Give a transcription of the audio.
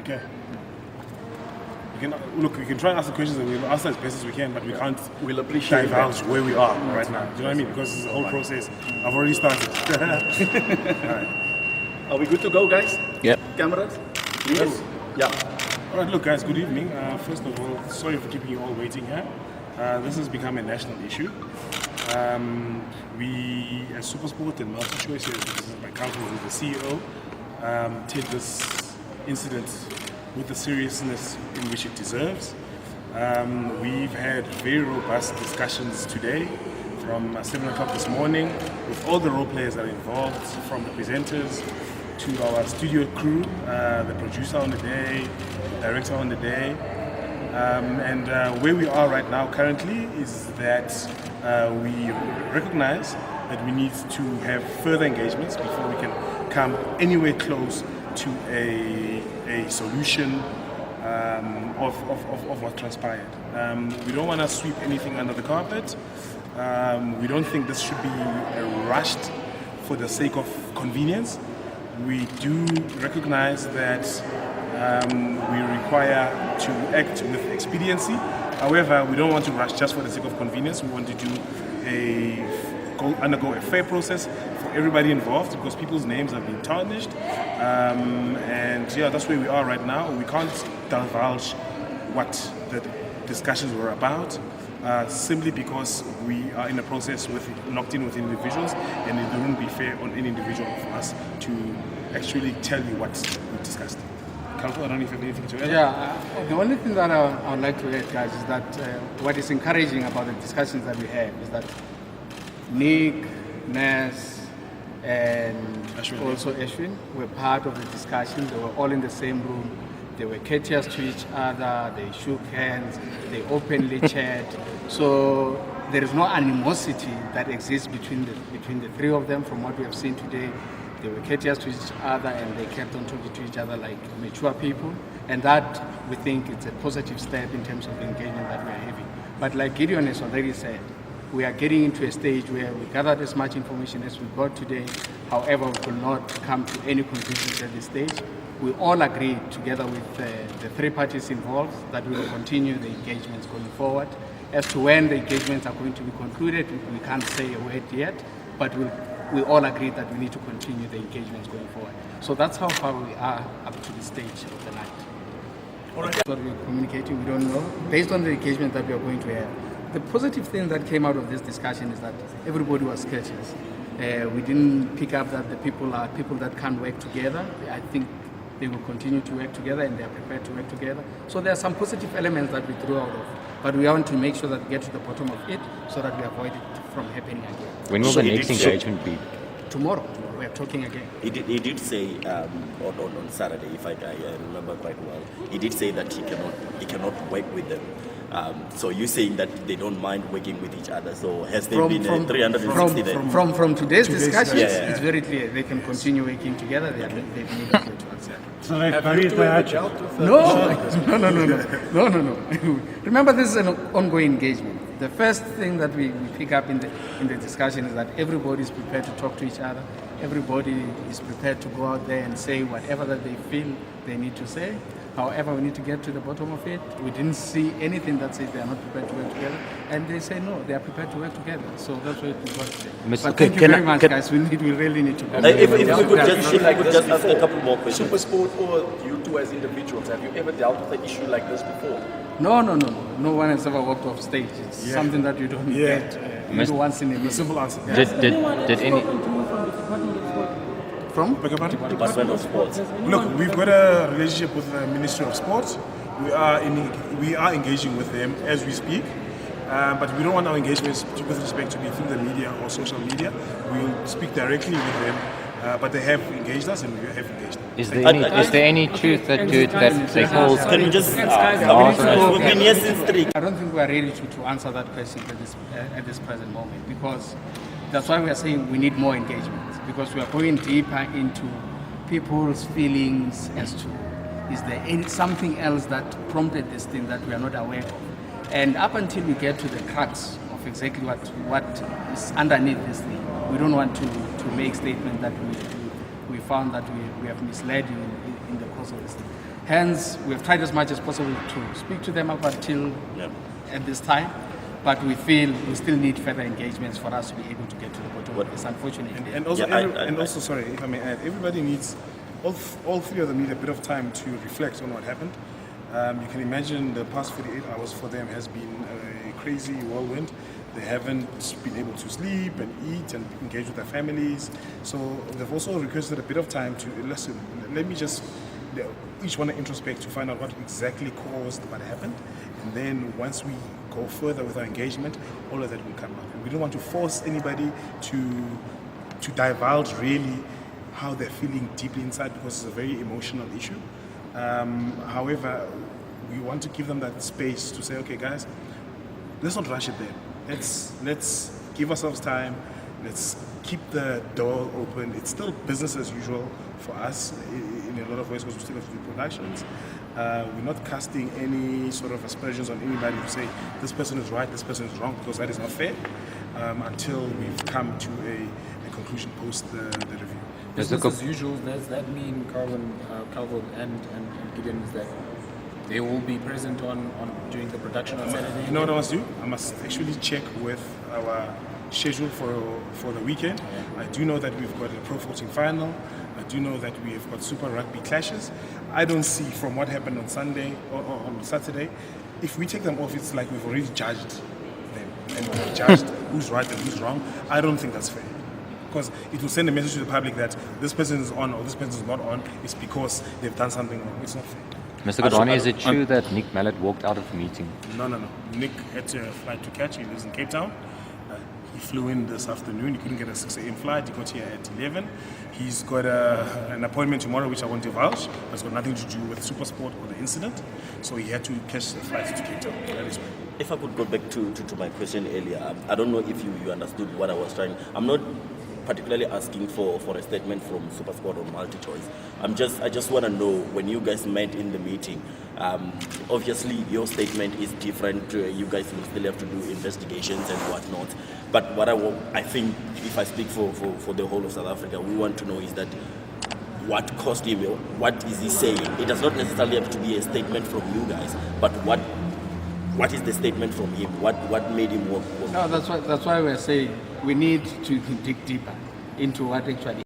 Okay. We can try and ask the questions and we'll answer as best as we can, but we can't divulge where we are right now. Do you know what I mean? Because it's a whole process. I've already started. All right. Are we good to go, guys? Yep. Cameras? Yes? Yeah. All right, look, guys, good evening. First of all, sorry for keeping you all waiting here. This has become a national issue. We, as SuperSport and MultiChoice, here, this is my counsel, who's the CEO, take this incident with the seriousness in which it deserves. We've had very robust discussions today from 7 o'clock this morning with all the role players that are involved, from the presenters to our studio crew, the producer on the day, the director on the day. And where we are right now currently is that we recognize that we need to have further engagements before we can come anywhere close to a solution of what transpired. We don't want to sweep anything under the carpet. We don't think this should be rushed for the sake of convenience. We do recognize that we require to act with expediency. However, we don't want to rush just for the sake of convenience. We want to do undergo a fair process for everybody involved because people's names have been tarnished. And yeah, that's where we are right now. We can't divulge what the discussions were about simply because we are in a process locked in with individuals, and it wouldn't be fair on any individual for us to actually tell you what we discussed. Kalko, I don't know if you have anything to add. Yeah, the only thing that I would like to add, guys, is that what is encouraging about the discussions that we have is that Nick, Nes, and also Ashwin were part of the discussion. They were all in the same room. They were courteous to each other. They shook hands. They openly chat. So there is no animosity that exists between the three of them. From what we have seen today, they were courteous to each other and they kept on talking to each other like mature people. And that, we think, it's a positive step in terms of the engagement that we are having. But like Gideon has already said, we are getting into a stage where we gathered as much information as we got today. However, we could not come to any conclusions at this stage. We all agreed together with the three parties involved that we will continue the engagements going forward. As to when the engagements are going to be concluded, we can't say a word yet, but we all agreed that we need to continue the engagements going forward. So that's how far we are up to the stage of the night. All right. What we're communicating, we don't know. Based on the engagement that we are going to have, the positive thing that came out of this discussion is that everybody was courteous. We didn't pick up that the people are people that can't work together. I think they will continue to work together and they are prepared to work together. So there are some positive elements that we drew out of, but we want to make sure that we get to the bottom of it so that we avoid it from happening again. When will the next engagement be? Tomorrow. We are talking again. He did say on Saturday, if I remember quite well, he did say that he cannot work with them. So you're saying that they don't mind working with each other. So has there been 360 days? From today's discussions, it's very clear they can continue working together. They've made a clear to us. So they've buried the No. Remember, this is an ongoing engagement. The first thing that we pick up in the discussion is that everybody is prepared to talk to each other. Everybody is prepared to go out there and say whatever that they feel they need to say. However, we need to get to the bottom of it. We didn't see anything that says they are not prepared to work together. And they say no, they are prepared to work together. So that's what we got today. But thank you very much, guys. We really need to go. If we could just ask a couple more questions. SuperSport or you two as individuals, have you ever dealt with an issue like this before? No. No one has ever walked off stage. It's something that you don't get once in a million. Simple answer. Did any... From? Department of Sports. Look, we've got a relationship with the Ministry of Sports. We are engaging with them as we speak, but we don't want our engagements with respect to be through the media or social media. We'll speak directly with them, but they have engaged us and we have engaged them. Is there any truth that they hold? Can you just we've been here since 3. I don't think we are ready to answer that question at this present moment, because that's why we are saying we need more engagement, because we are going deeper into people's feelings as to is there something else that prompted this thing that we are not aware of. And up until we get to the crux of exactly what is underneath this thing, we don't want to make statements that we found that we have misled you in the course of this thing. Hence, we've tried as much as possible to speak to them up until Yeah. at this time, but we feel we still need further engagements for us to be able to get to the bottom of this, unfortunately. And also, Yeah, I- also, sorry, if I may add, everybody needs, all three of them need a bit of time to reflect on what happened. You can imagine the past 48 hours for them has been a crazy whirlwind. They haven't been able to sleep and eat and engage with their families. So they've also requested a bit of time to listen. Let me just, each want to introspect to find out what exactly caused what happened. And then once we go further with our engagement, all of that will come out. And we don't want to force anybody to divulge really how they're feeling deeply inside, because it's a very emotional issue. However, we want to give them that space to say, okay, guys, let's not rush it there. Let's give ourselves time. Let's keep the door open. It's still business as usual for us in a lot of ways, because we still have to do productions. We're not casting any sort of aspersions on anybody to say this person is right, this person is wrong, because that is not fair until we've come to a conclusion post the review. Business as usual, does that mean, Calvin and Gideon, is that they will be present on during the production on Saturday? You know what I must do? I must actually check with our schedule for the weekend. I do know that we've got a Pro 14 final. I do know that we have got Super Rugby clashes. I don't see from what happened on Sunday or on Saturday, if we take them off, it's like we've already judged them and we've judged who's right and who's wrong. I don't think that's fair, because it will send a message to the public that this person is on or this person is not on. It's because they've done something wrong. It's not fair. Mr. Khobane, is it true that Nick Mallet walked out of the meeting? No. Nick had a flight to catch. He lives in Cape Town. He flew in this afternoon. He couldn't get a 6 a.m. flight. He got here at 11. He's got an appointment tomorrow, which I won't divulge. It's got nothing to do with SuperSport or the incident. So he had to catch the flight to Cape Town. That is why. If I could go back to my question earlier, I don't know if you understood what I was trying. I'm not particularly asking for a statement from SuperSport or MultiChoice. I just want to know, when you guys met in the meeting, obviously your statement is different. You guys will still have to do investigations and whatnot. But what I think, if I speak for the whole of South Africa, we want to know is that what caused him, what is he saying? It does not necessarily have to be a statement from you guys, but what is the statement from him? What made him walk? No, that's why we're saying we need to dig deeper into what actually